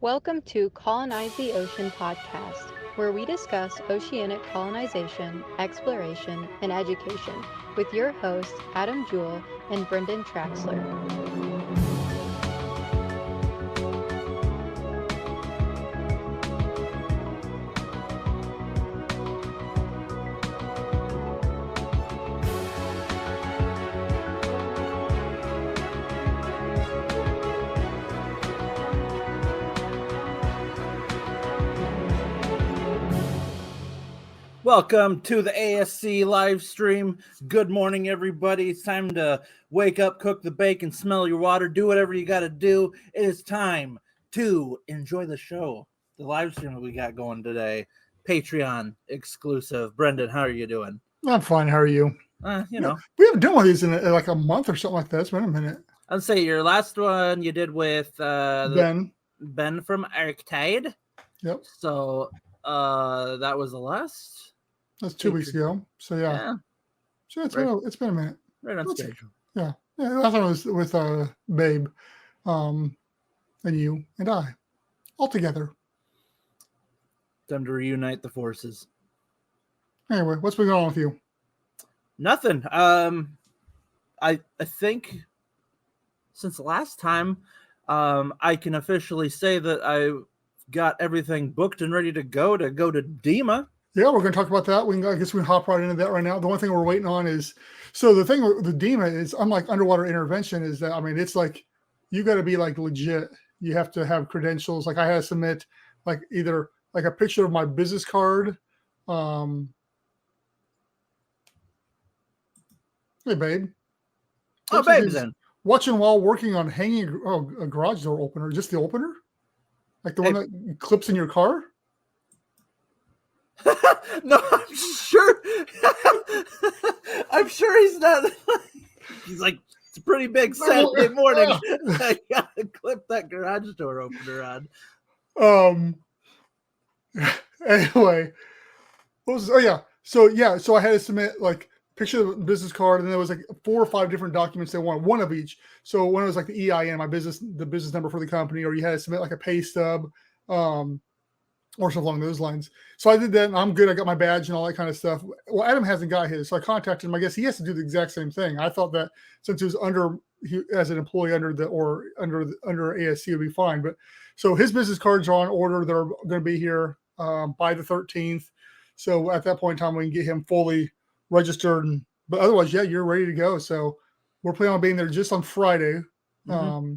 Welcome to Colonize the Ocean podcast, where we discuss oceanic colonization, exploration, and education with your hosts Adam Jewell and Brendon Traxler. Welcome to the ASC live stream. Good morning, everybody. It's time to wake up, cook the bacon, smell your water, do whatever you got to do. It is time to enjoy the show, the live stream that we got going today. Patreon exclusive. Brendon, how are you doing? I'm fine. How are you? You know. We haven't done one of these in like a month or something like that. It's been a minute. I'd say your last one you did with Ben from Arctide. Yep. So that was the last. That's 2 weeks ago. So yeah. So it's been a minute. Right on schedule. Yeah. Last time was with Babe, and you and I, all together. Time to reunite the forces. Anyway, what's been going on with you? Nothing. I think since last time, I can officially say that I got everything booked and ready to go to DEMA. Yeah, we're going to talk about that. I guess we can hop right into that right now. The one thing we're waiting on is, so the thing with the DEMA is, unlike underwater intervention, is that, I mean, it's like, you got to be like legit. You have to have credentials. Like I had to submit like either like a picture of my business card. Hey, babe. Oh, babe's in. Watching while working on hanging a garage door opener. Just the opener? Like the one that clips in your car? No, I'm sure. I'm sure he's not. He's like, it's a pretty big Saturday morning. I gotta clip that garage door opener on. Anyway, so I had to submit like picture of the business card, and there was like 4 or 5 different documents they wanted, one of each. So one was like the EIN, the business number for the company, or you had to submit like a pay stub, or something along those lines. So I did that, and I'm good. I got my badge and all that kind of stuff. Well, Adam hasn't got his, so I contacted him. I guess he has to do the exact same thing. I thought that since he was as an employee under ASC would be fine. But so his business cards are on order. They're going to be here by the 13th. So at that point in time, we can get him fully registered. But otherwise, yeah, you're ready to go. So we're planning on being there just on Friday. Mm-hmm.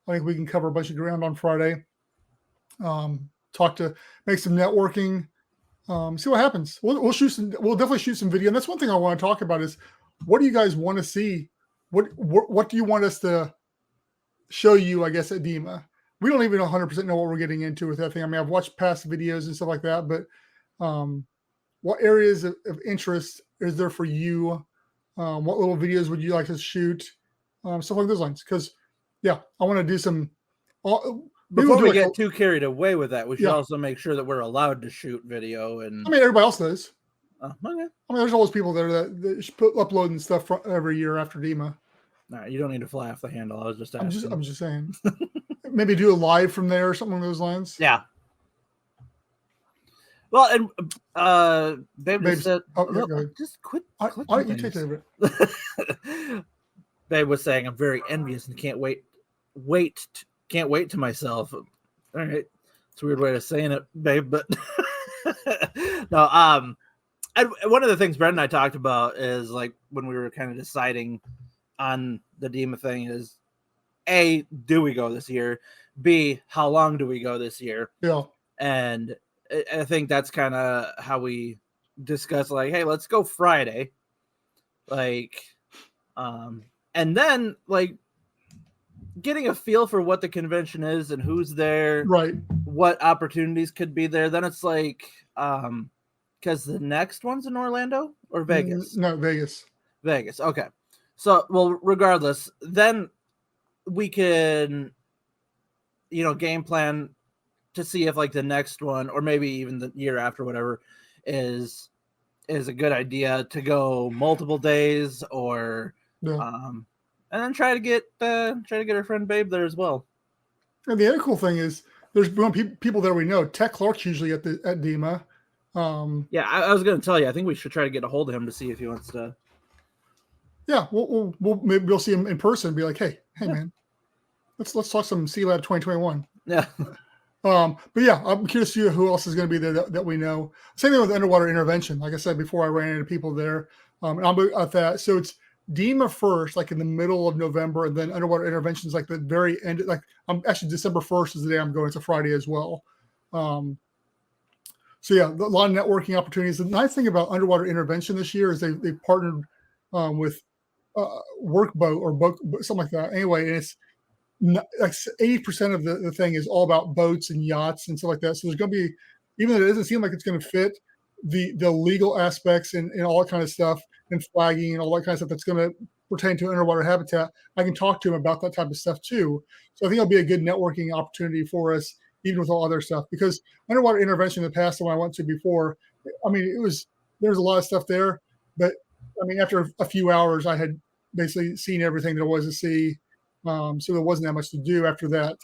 I think we can cover a bunch of ground on Friday. Make some networking, see what happens. We'll definitely shoot some video. And that's one thing I want to talk about is, what do you guys want to see? What do you want us to show you, I guess, at DEMA? We don't even 100% know what we're getting into with that thing. I mean, I've watched past videos and stuff like that, but what areas of interest is there for you? What little videos would you like to shoot? Stuff like those lines. Because, yeah, I want to do some... Before we get too carried away with that, we should also make sure that we're allowed to shoot video. And I mean, everybody else does. Okay. I mean, there's always people there that uploading stuff every year after DEMA. No, you don't need to fly off the handle. I was just asking. I'm just saying. Maybe do a live from there or something along those lines. Yeah. Well, and Babe said, go ahead. Just quit. You take care of it. Babe was saying, I'm very envious and can't wait to myself. All right, it's a weird way of saying it, babe, but no. And one of the things Brendon and I talked about is, like, when we were kind of deciding on the DEMA thing is, A, do we go this year? B, how long do we go this year? Yeah. And I think that's kind of how we discuss, like, hey, let's go Friday. Like, and then, like, getting a feel for what the convention is and who's there, right? What opportunities could be there. Then it's like, because the next one's in Orlando or Vegas? No, Vegas. Okay. So, well, regardless, then we can, game plan to see if like the next one or maybe even the year after, whatever, is a good idea to go multiple days or, and then try to get our friend Babe there as well. And the other cool thing is, there's people there we know. Tech Clark's usually at DEMA. Yeah, I was going to tell you. I think we should try to get a hold of him to see if he wants to. Yeah, maybe we'll see him in person and be like, hey, man, let's talk some C-Lab 2021. Yeah. But yeah, I'm curious to see who else is going to be there that we know. Same thing with underwater intervention. Like I said before, I ran into people there, and I'm at that. So it's DEMA first, like in the middle of November, and then underwater intervention is like the very end. Like I'm actually December 1st is the day I'm going. It's a Friday as well. So yeah, a lot of networking opportunities. The nice thing about underwater intervention this year is they partnered with Workboat or boat, something like that. Anyway, and it's like 80% of the thing is all about boats and yachts and stuff like that. So there's going to be, even though it doesn't seem like it's going to fit, the legal aspects and all that kind of stuff and flagging and all that kind of stuff that's going to pertain to underwater habitat, I can talk to them about that type of stuff too. So I think it'll be a good networking opportunity for us, even with all other stuff, because underwater intervention in the past, the one I went to before, I mean, there was a lot of stuff there, but I mean, after a few hours, I had basically seen everything there was to see. So there wasn't that much to do after that.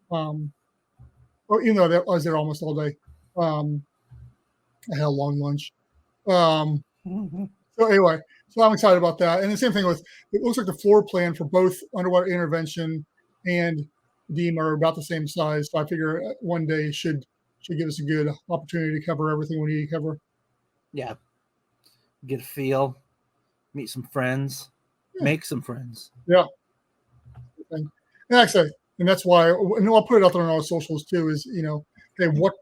Or even though I was there almost all day. I had a long lunch. So anyway, so I'm excited about that. And the same thing with, it looks like the floor plan for both underwater intervention and DEMA are about the same size. So I figure one day should give us a good opportunity to cover everything we need to cover. Yeah. Get a feel, meet some friends, make some friends. Yeah. And actually, and that's why, and I'll put it out there on our socials too, is, you know, hey, what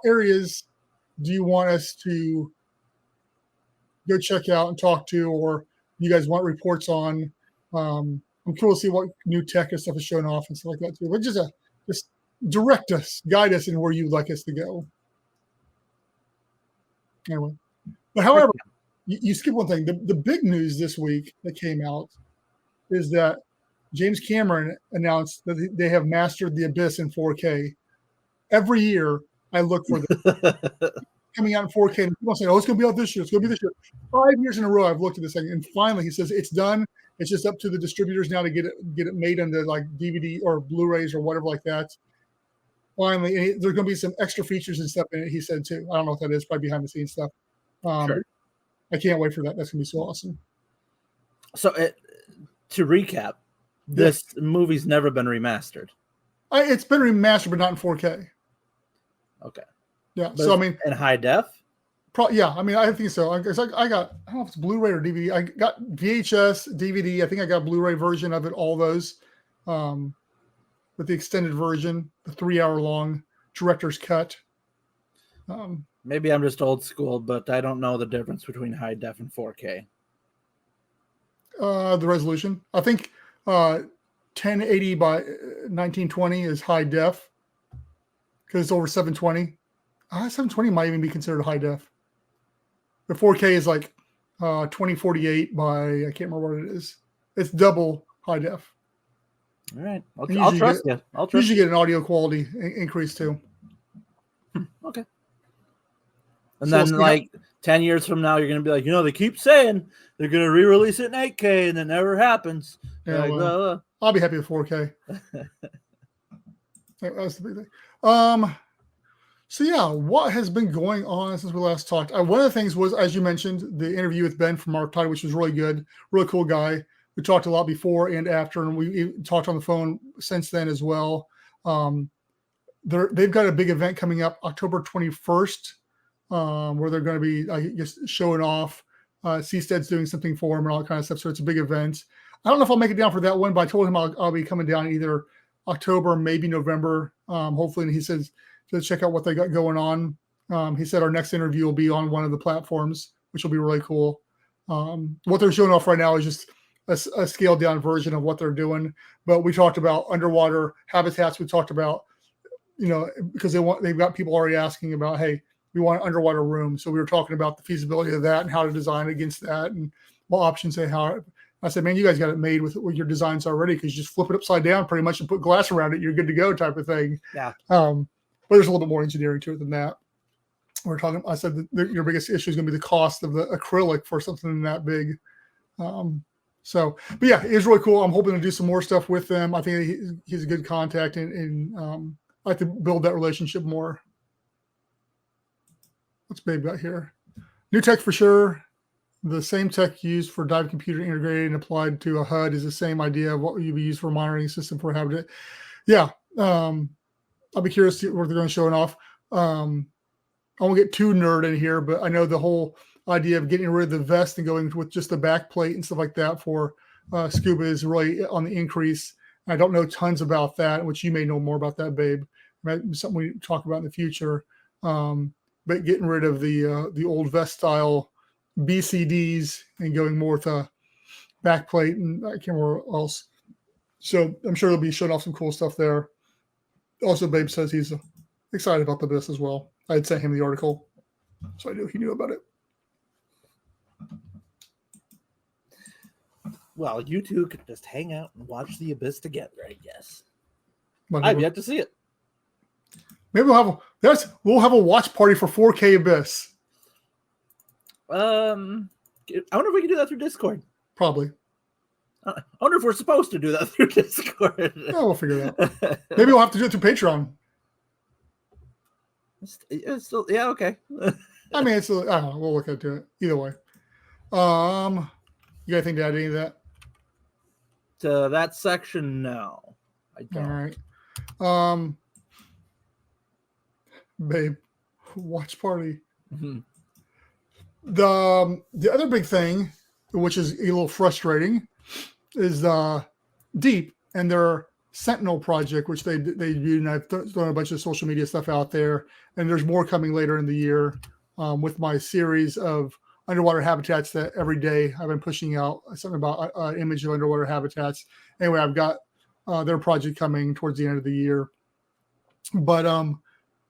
areas do you want us to go check out and talk to, or you guys want reports on? I'm curious to see what new tech and stuff is showing off and stuff like that too. But just direct us, guide us in where you'd like us to go. Anyway, but however, you skip one thing. The big news this week that came out is that James Cameron announced that they have mastered the Abyss in 4K. Every year, I look for this coming out in 4K, and people say, "Oh, it's going to be out this year. It's going to be this year." 5 years in a row, I've looked at this thing, and finally, he says it's done. It's just up to the distributors now to get it made into like DVD or Blu-rays or whatever like that. Finally, and there's going to be some extra features and stuff in it. He said too. I don't know what that is. Probably behind the scenes stuff. Sure. I can't wait for that. That's going to be so awesome. So, to recap, this movie's never been remastered. It's been remastered, but not in 4K. Okay. Yeah. But so I mean, in high def. Yeah. I mean, I think so. I got, I don't know if it's Blu-ray or DVD. I got VHS, DVD. I think I got a Blu-ray version of it. All those, with the extended version, the 3-hour long director's cut. Maybe I'm just old school, but I don't know the difference between high def and 4K. The resolution, I think, 1080 by 1920 is high def because it's over 720. 720 might even be considered high def. The 4K is like 2048 by, I can't remember what it is. It's double high def. All right, I'll trust you. I'll trust you. Usually get an audio quality increase too. Okay. And so then, like 10 years from now, you're going to be like, they keep saying they're going to re-release it in 8K, and it never happens. Yeah, like, I'll be happy with 4K. That's the big thing. So yeah, what has been going on since we last talked? One of the things was, as you mentioned, the interview with Ben from Arctide, which was really good, really cool guy. We talked a lot before and after, and we talked on the phone since then as well. They've got a big event coming up October 21st. Where they're going to be, I guess, showing off. Seastead's doing something for him and all that kind of stuff. So it's a big event. I don't know if I'll make it down for that one, but I told him I'll be coming down either October, maybe November, hopefully. And he says to check out what they got going on. He said our next interview will be on one of the platforms, which will be really cool. What they're showing off right now is just a scaled down version of what they're doing. But we talked about underwater habitats. We talked about, because they've got people already asking about, hey, we want an underwater room. So we were talking about the feasibility of that and how to design against that and what options they have. I said, man, you guys got it made with your designs already, because you just flip it upside down pretty much and put glass around it. You're good to go type of thing. Yeah. But there's a little bit more engineering to it than that. I said that your biggest issue is going to be the cost of the acrylic for something that big. But yeah, it's really cool. I'm hoping to do some more stuff with them. I think he's a good contact in like to build that relationship more. What's Babe got here? New tech for sure. The same tech used for dive computer integrated and applied to a HUD is the same idea of what you'd be used for monitoring system for habitat. Yeah. I'll be curious to see what they're going to show it off. I won't get too nerd in here, but I know the whole idea of getting rid of the vest and going with just the back plate and stuff like that for scuba is really on the increase. I don't know tons about that, which you may know more about that, Babe. Might be something we talk about in the future. But getting rid of the old vest style BCDs and going more with a back plate and I can't remember what else. So I'm sure they'll be showing off some cool stuff there. Also, Babe says he's excited about this as well. I had sent him the article, so I knew he knew about it. Well, you two could just hang out and watch The Abyss together, I guess. But I've yet to see it. Maybe we'll have a watch party for 4K Abyss. I wonder if we can do that through Discord. Probably. I wonder if we're supposed to do that through Discord. Yeah, we'll figure it out. Maybe we'll have to do it through Patreon. It's still, yeah, okay. I mean, I don't know. We'll look into it. Either way. You got anything to add to any of that? To that section, no. I don't. All right. Babe, watch party. Mm-hmm. The other big thing, which is a little frustrating, is Deep and their Sentinel project, which they do, and I've thrown a bunch of social media stuff out there, and there's more coming later in the year with my series of underwater habitats that every day I've been pushing out something about an image of underwater habitats. Anyway, I've got their project coming towards the end of the year, but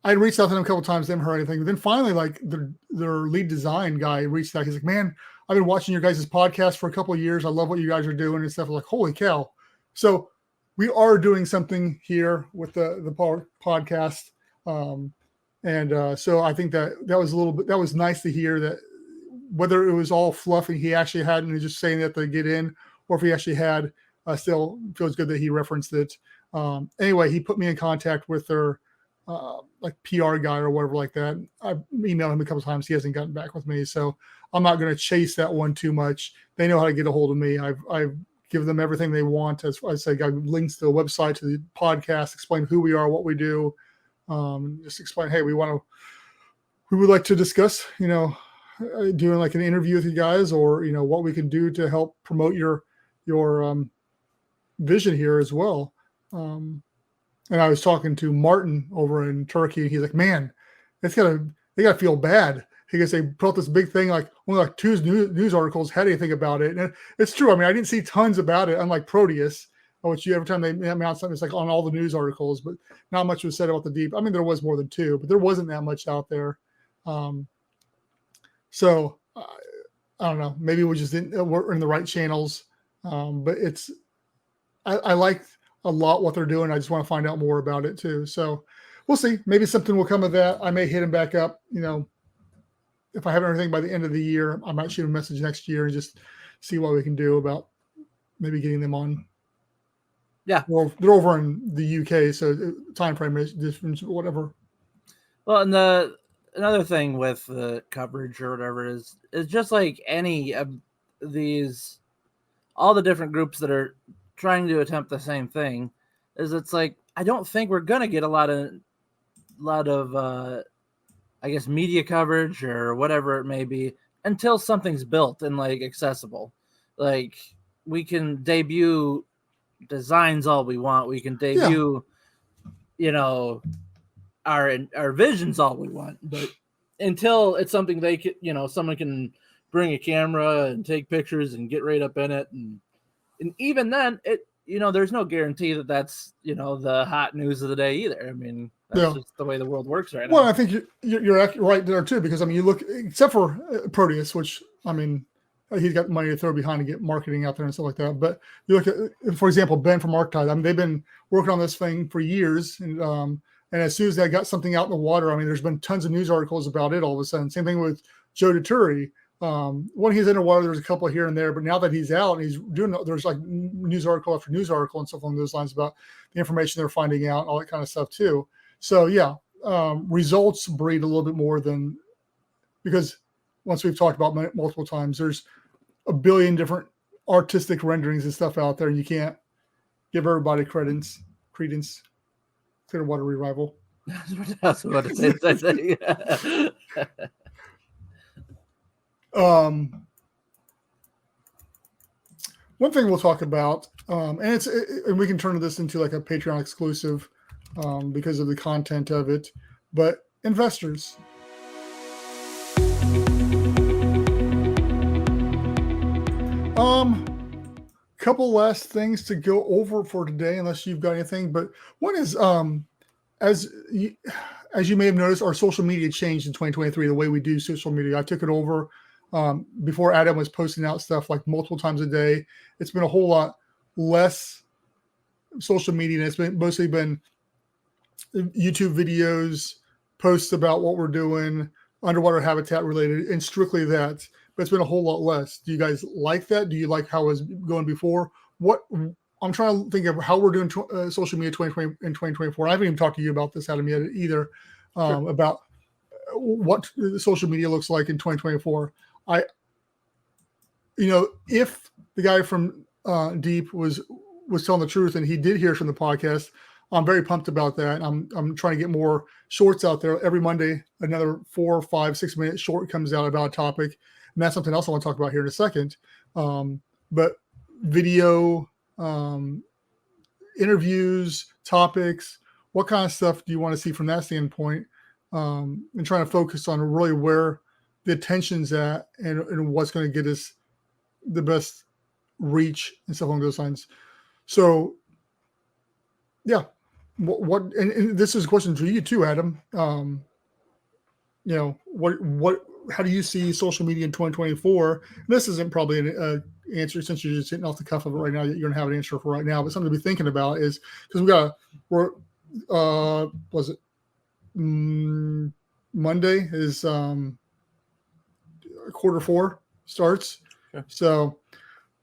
I reached out to them a couple of times, didn't hear anything. But then finally, like their lead design guy reached out. He's like, "Man, I've been watching your guys' podcast for a couple of years. I love what you guys are doing and stuff." I'm like, holy cow! So we are doing something here with the podcast, so I think that was nice to hear that. Whether it was all fluff and he actually had, and just saying that to get in, or if he actually had, still feels good that he referenced it. Anyway, he put me in contact with their like PR guy or whatever like that. I emailed him a couple of times. He hasn't gotten back with me, so I'm not going to chase that one too much. They know how to get a hold of me. I've given them everything they want. As I say, got links to the website, to the podcast, explain who we are, what we do, just explain, hey, we would like to discuss, doing like an interview with you guys, or what we can do to help promote your vision here as well. And I was talking to Martin over in Turkey, and he's like, "Man, they gotta feel bad." He goes, "They put out this big thing, like only like two news articles had anything about it." And it's true. I mean, I didn't see tons about it, unlike Proteus, which every time they announce something, it's like on all the news articles, but not much was said about the Deep. I mean, there was more than two, but there wasn't that much out there. So I don't know. Maybe we just didn't. We're in the right channels, but I like a lot what they're doing. I just want to find out more about it too. So we'll see. Maybe something will come of that. I may hit him back up. If I have everything by the end of the year, I might shoot a message next year and just see what we can do about maybe getting them on. Yeah. Well, they're over in the UK, so time frame is different, whatever. Well, and another thing with the coverage or whatever is just like any of these, all the different groups that are trying to attempt the same thing, is it's like, I don't think we're going to get a lot of I guess media coverage or whatever it may be until something's built and like accessible. Like we can debut designs all we want. We can debut, our visions all we want, but until it's something they can, someone can bring a camera and take pictures and get right up in it. And even then there's no guarantee that that's, the hot news of the day either. I mean, that's just the way the world works right now. Well, I think you're right there too, because I mean, you look, except for Proteus, which I mean, he's got money to throw behind to get marketing out there and stuff like that. But you look at, for example, Ben from Arctide. I mean, they've been working on this thing for years, and as soon as they got something out in the water, I mean, there's been tons of news articles about it all of a sudden. Same thing with Joe Deturi. When he's underwater, there's a couple here and there, but now that he's out and he's doing, there's like news article after news article and stuff along those lines about the information they're finding out and all that kind of stuff too. So yeah, results breed a little bit more than, because once we've talked about multiple times, there's a billion different artistic renderings and stuff out there, and you can't give everybody credence. Clearwater Revival. That's what it is. I think. One thing we'll talk about, and we can turn this into like a Patreon exclusive because of the content of it, but investors. Couple last things to go over for today, unless you've got anything. But one is, as you may have noticed, our social media changed in 2023. The way we do social media, I took it over. Before Adam was posting out stuff like multiple times a day. It's been a whole lot less social media. And it's mostly been YouTube videos, posts about what we're doing, underwater habitat related, and strictly that. But it's been a whole lot less. Do you guys like that? Do you like how it was going before? I'm trying to think of how we're doing social media 2020 in 2024. I haven't even talked to you about this, Adam, yet either, about what social media looks like in 2024. If the guy from Deep was telling the truth, and he did hear from the podcast, I'm very pumped about that. I'm trying to get more shorts out there every Monday. Another 4, 5, 6 minute short comes out about a topic, and that's something else I want to talk about here in a second. But video, interviews, topics, what kind of stuff do you want to see from that standpoint? And trying to focus on really where the attention's at and what's going to get us the best reach and stuff along those lines. So yeah, and this is a question to you too, Adam. How do you see social media in 2024? This isn't probably an answer, since you're just hitting off the cuff of it right now, that you're gonna have an answer for right now, but something to be thinking about is, because Monday is quarter 4 starts. Sure. So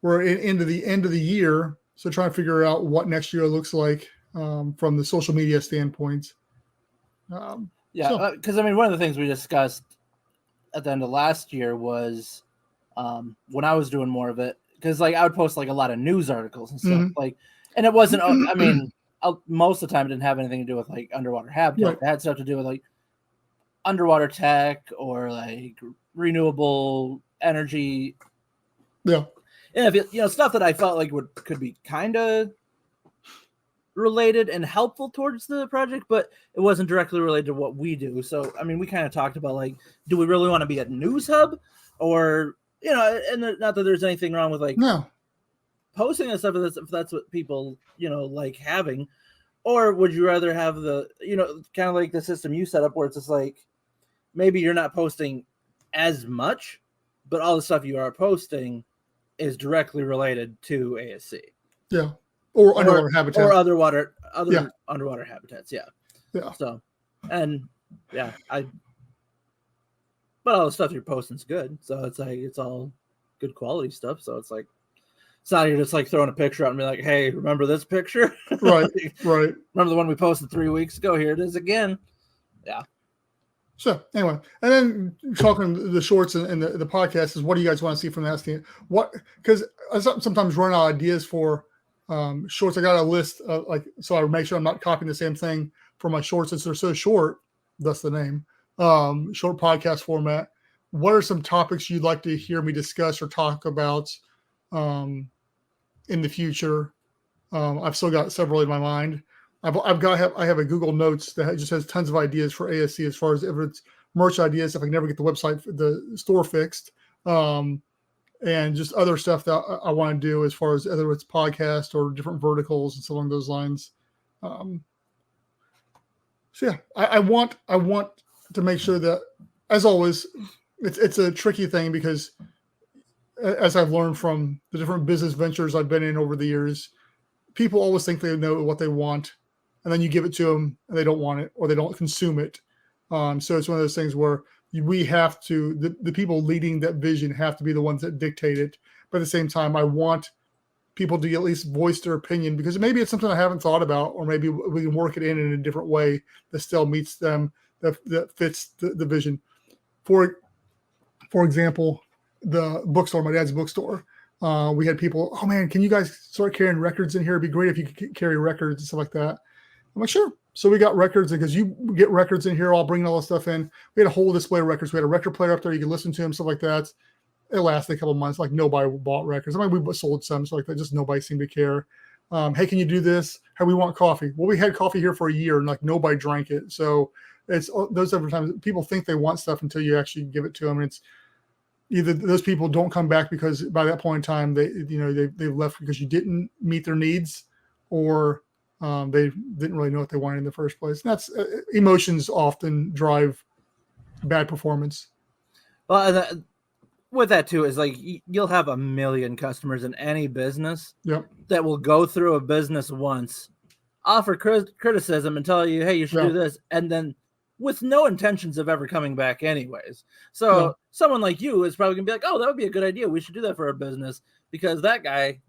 we're into the end of the year. So trying to figure out what next year looks like from the social media standpoint. Because one of the things we discussed at the end of last year was when I was doing more of it, because I would post a lot of news articles and stuff, and it wasn't. Most of the time it didn't have anything to do with underwater habitat. Right. It had stuff to do with underwater tech or renewable energy. Yeah. And if stuff that I felt could be kind of related and helpful towards the project, but it wasn't directly related to what we do. So we kind of talked about do we really want to be a news hub, or and not that there's anything wrong with posting and stuff if that's what people like having, or would you rather have the kind of like the system you set up where it's just maybe you're not posting as much, but all the stuff you are posting is directly related to ASC. Yeah. Or underwater habitat. Or underwater habitats. Yeah. Yeah. So, and yeah, but all the stuff you're posting is good. So it's all good quality stuff. So it's not you're just throwing a picture out and be like, hey, remember this picture? Right. Right. Remember the one we posted 3 weeks ago? Here it is again. Yeah. So anyway, and then talking the shorts and the podcast is, what do you guys want to see from that stand? Because I sometimes run out of ideas for shorts. I got a list so I make sure I'm not copying the same thing for my shorts, since they're so short. That's the name. Short podcast format. What are some topics you'd like to hear me discuss or talk about in the future? I've still got several in my mind. I have a Google Notes that just has tons of ideas for ASC, as far as if it's merch ideas, if I can never get the store fixed, and just other stuff that I want to do, as far as whether it's podcast or different verticals and so along those lines. So yeah, I want to make sure that, as always, it's a tricky thing, because as I've learned from the different business ventures I've been in over the years, people always think they know what they want, and then you give it to them and they don't want it, or they don't consume it. So it's one of those things where we have to, the people leading that vision have to be the ones that dictate it. But at the same time, I want people to at least voice their opinion, because maybe it's something I haven't thought about, or maybe we can work it in a different way that still meets them, that fits the vision. For example, the bookstore, my dad's bookstore, we had people, oh man, can you guys start carrying records in here? It'd be great if you could carry records and stuff like that. I'm like, sure. So we got records, because you get records in here, I'll bring all the stuff in. We had a whole display of records. We had a record player up there. You could listen to them, stuff like that. It lasted a couple of months. Like, nobody bought records. I mean, we sold some, so like that, just nobody seemed to care. Hey, can you do this? Hey, we want coffee. Well, we had coffee here for a year, and like nobody drank it. So it's those other times people think they want stuff until you actually give it to them. And it's either those people don't come back because by that point in time they've left because you didn't meet their needs, or they didn't really know what they wanted in the first place. And that's emotions often drive bad performance. Well, with that too is like you'll have a million customers in any business that will go through a business once, offer criticism and tell you, hey, you should do this, and then with no intentions of ever coming back anyways. So someone like you is probably gonna be like, oh, that would be a good idea, we should do that for our business, because that guy,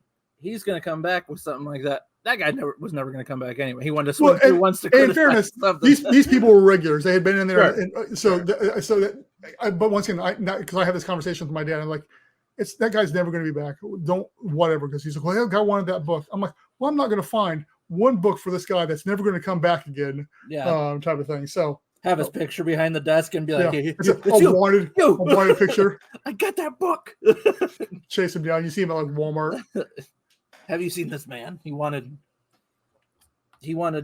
he's gonna come back with something like that. That guy was never going to come back anyway. He wanted to swim through once to criticize. In fairness, these people were regulars. They had been in there, but once again, because I have this conversation with my dad, I'm like, that guy's never going to be back. Don't whatever, because he's like, well, that guy wanted that book. I'm like, well, I'm not going to find one book for this guy that's never going to come back again. Type of thing. So have his picture behind the desk and be like, hey, it's a wanted picture. I got that book. Chase him down. You see him at like Walmart. Have you seen this man? He wanted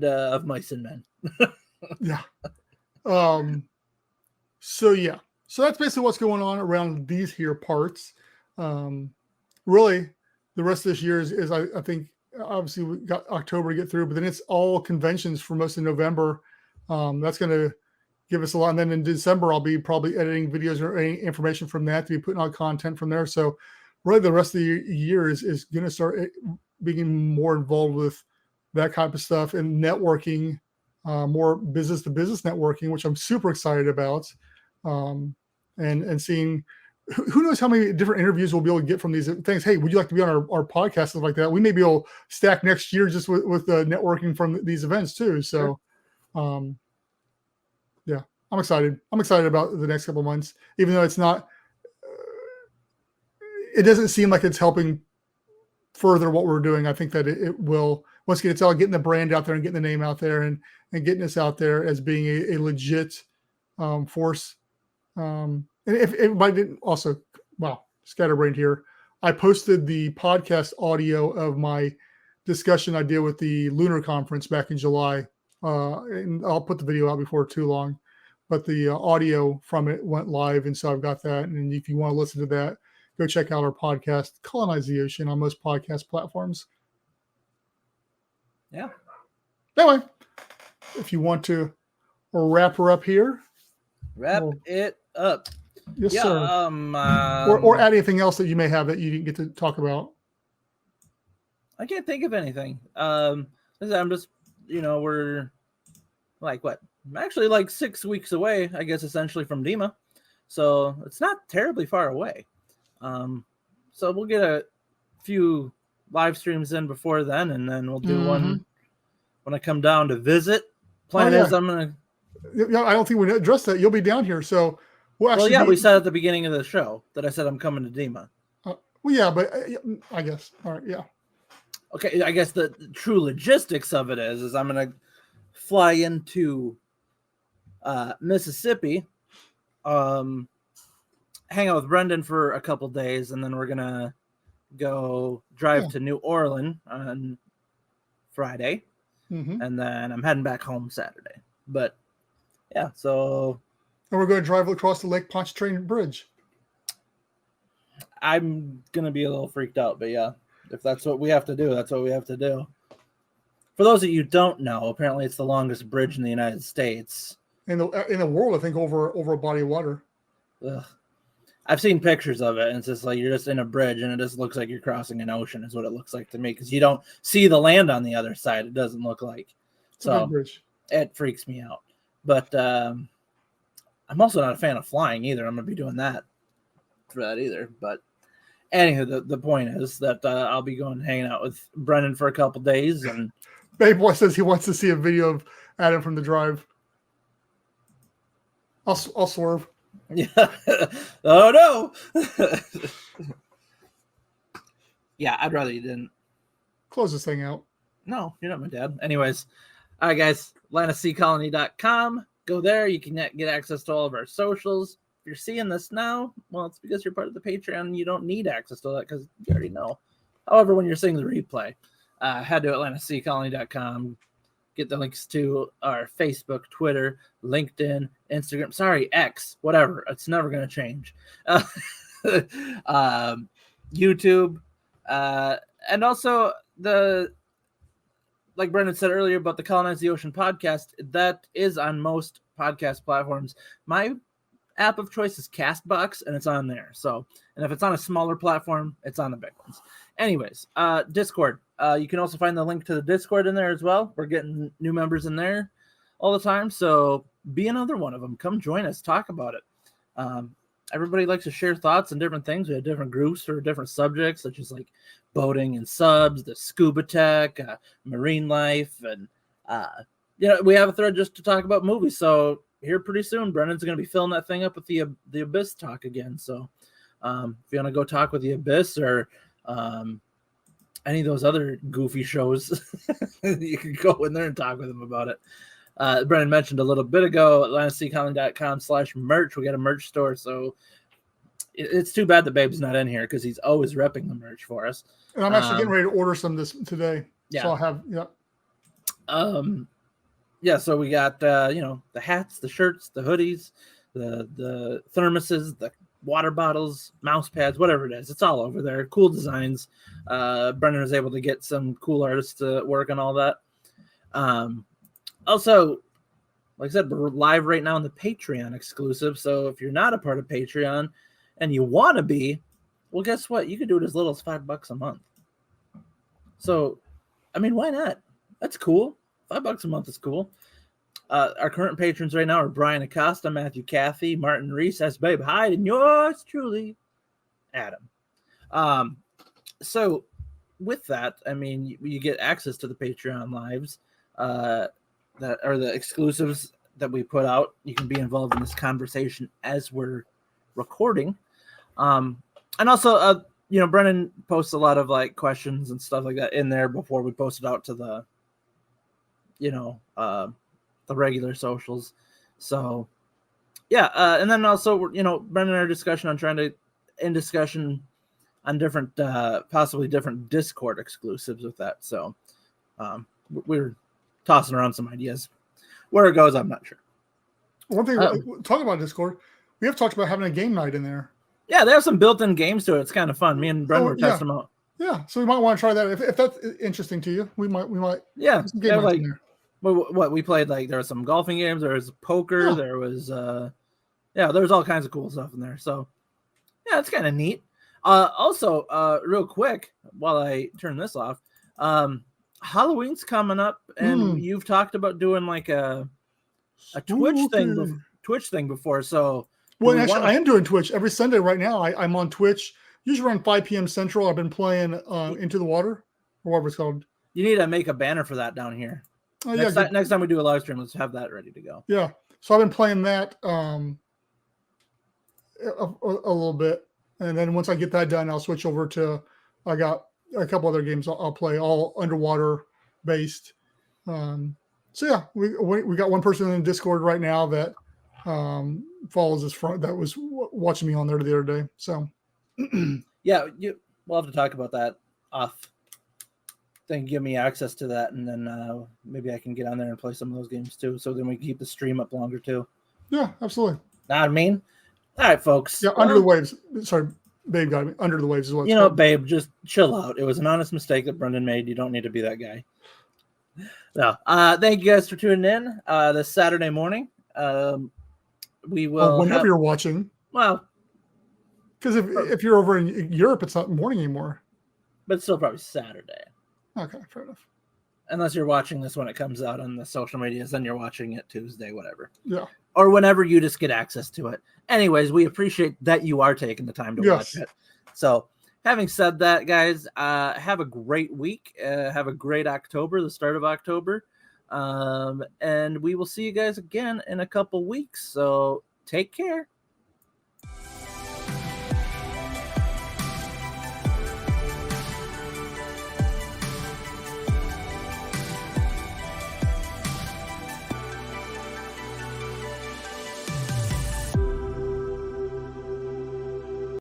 of mice and men. Yeah. So that's basically what's going on around these here parts. Really, the rest of this year is I think obviously we got October to get through, but then it's all conventions for most of November. That's going to give us a lot. And then in December, I'll be probably editing videos or any information from that to be putting out content from there. So really the rest of the year is going to start being more involved with that type of stuff and networking, more business to business networking, which I'm super excited about. And seeing who knows how many different interviews we'll be able to get from these things. Hey, would you like to be on our podcast? Stuff like that. We may be able to stack next year just with the networking from these events too. So, I'm excited. I'm excited about the next couple of months, even though it's not, it doesn't seem like it's helping further what we're doing. I think that it will, once again, it's all getting the brand out there and getting the name out there and getting us out there as being a legit force. And if everybody didn't also, scatterbrained here, I posted the podcast audio of my discussion I did with the Lunar Conference back in July. And I'll put the video out before too long, but the audio from it went live. And so I've got that. And if you want to listen to that, go check out our podcast, Colonize the Ocean, on most podcast platforms. Yeah. Anyway, if you want to wrap her up here. Wrap it up. Yes, sir. Or add anything else that you may have that you didn't get to talk about. I can't think of anything. I'm just, we're like what? Actually, like 6 weeks away, I guess, essentially from DEMA. So it's not terribly far away. So we'll get a few live streams in before then, and then we'll do one when I come down to visit. Plan is I'm gonna. Yeah, I don't think we addressed that. You'll be down here, so we'll actually. We said at the beginning of the show that I said I'm coming to DEMA. But I guess. All right, yeah. Okay, I guess the true logistics of it is I'm gonna fly into Mississippi, hang out with Brendon for a couple days, and then we're gonna go drive to New Orleans on Friday, and then I'm heading back home Saturday. But yeah, so and we're going to drive across the Lake Pontchartrain Bridge. I'm gonna be a little freaked out, but yeah, if that's what we have to do, that's what we have to do. For those of you who don't know, apparently it's the longest bridge in the United States. In the world, I think, over a body of water. Ugh. I've seen pictures of it, and it's just like you're just in a bridge, and it just looks like you're crossing an ocean is what it looks like to me, because you don't see the land on the other side. It doesn't look like. So it freaks me out. But I'm also not a fan of flying either. I'm going to be doing that for that either. But Anywho, the point is that I'll be going hanging out with Brendon for a couple days, and Babe Boy says he wants to see a video of Adam from the drive. I'll swerve. yeah. Oh no. Yeah, I'd rather you didn't. Close this thing out. No, you're not my dad. Anyways, all right, guys, AtlantaSeaColony.com. Go there. You can get access to all of our socials. If you're seeing this now, well, it's because you're part of the Patreon and you don't need access to that because you already know. However, when you're seeing the replay, head to AtlantaSeaColony.com. Get the links to our Facebook, Twitter, LinkedIn, Instagram. Sorry, X, whatever. It's never going to change. YouTube. And also like Brendon said earlier about the Colonize the Ocean podcast, that is on most podcast platforms. My app of choice is Castbox, and it's on there. So, and if it's on a smaller platform, it's on the big ones. Anyways, Discord. You can also find the link to the Discord in there as well. We're getting new members in there all the time. So be another one of them. Come join us. Talk about it. Everybody likes to share thoughts and different things. We have different groups for different subjects, such as like boating and subs, the scuba tech, marine life, and we have a thread just to talk about movies. So here pretty soon, Brendon's going to be filling that thing up with the Abyss talk again. So if you want to go talk with the Abyss or any of those other goofy shows, you can go in there and talk with them about it. Brendon mentioned a little bit ago, AtlantaSeaColony.com/merch. We got a merch store, so it's too bad the Babe's not in here because he's always repping the merch for us. And I'm actually getting ready to order some today. Yeah. So I'll have, so we got the hats, the shirts, the hoodies, the thermoses, the water bottles, mouse pads, whatever it is. It's all over there. Cool designs. Brendon was able to get some cool artists to work on all that. Also, like I said, we're live right now on the Patreon exclusive. So if you're not a part of Patreon and you want to be, well, guess what? You can do it as little as $5 a month. So, I mean, why not? That's cool. $5 a month is cool. Our current patrons right now are Brian Acosta, Matthew Cathy, Martin Reese, S. Babe Hyde, and yours truly, Adam. So with that, I mean, you get access to the Patreon lives that are the exclusives that we put out. You can be involved in this conversation as we're recording. And also, Brendon posts a lot of like questions and stuff like that in there before we post it out to the, the regular socials. So yeah. And then also, Brendon and our discussion on trying to end discussion on different, possibly different Discord exclusives with that. So we're tossing around some ideas. Where it goes, I'm not sure. One thing, talking about Discord, we have talked about having a game night in there. Yeah, they have some built-in games to it. It's kind of fun. Me and Brendon were testing them out. Yeah, so we might want to try that. If that's interesting to you, we might. Yeah, some game nights in there. What we played, like there was some golfing games, there was poker, there was there was all kinds of cool stuff in there. So yeah, it's kind of neat. Also, real quick, while I turn this off, Halloween's coming up, and you've talked about doing like a Twitch thing before. So well, actually, I am doing Twitch every Sunday right now. I'm on Twitch usually around 5 p.m. Central. I've been playing Into the Water, or whatever it's called. You need to make a banner for that down here. Next time we do a live stream, let's have that ready to go. Yeah. So I've been playing that a little bit. And then once I get that done, I'll switch over to, I got a couple other games I'll play, all underwater based. So yeah, we got one person in Discord right now that follows us that was watching me on there the other day. So yeah, we'll have to talk about that off. Then give me access to that, and then maybe I can get on there and play some of those games too. So then we can keep the stream up longer too. Yeah, absolutely. Know what I mean? All right, folks. Yeah, Under the Waves. Sorry, Babe got me. Under the Waves is what. Babe, just chill out. It was an honest mistake that Brendon made. You don't need to be that guy. No. Thank you guys for tuning in this Saturday morning. We will whenever you're watching. Well, because if you're over in Europe, it's not morning anymore. But it's still probably Saturday. Okay, fair enough. Unless you're watching this when it comes out on the social medias, then you're watching it Tuesday, whatever. Yeah. Or whenever you just get access to it. Anyways, we appreciate that you are taking the time to watch it. So having said that, guys, have a great week. Have a great October, the start of October. And we will see you guys again in a couple weeks. So take care.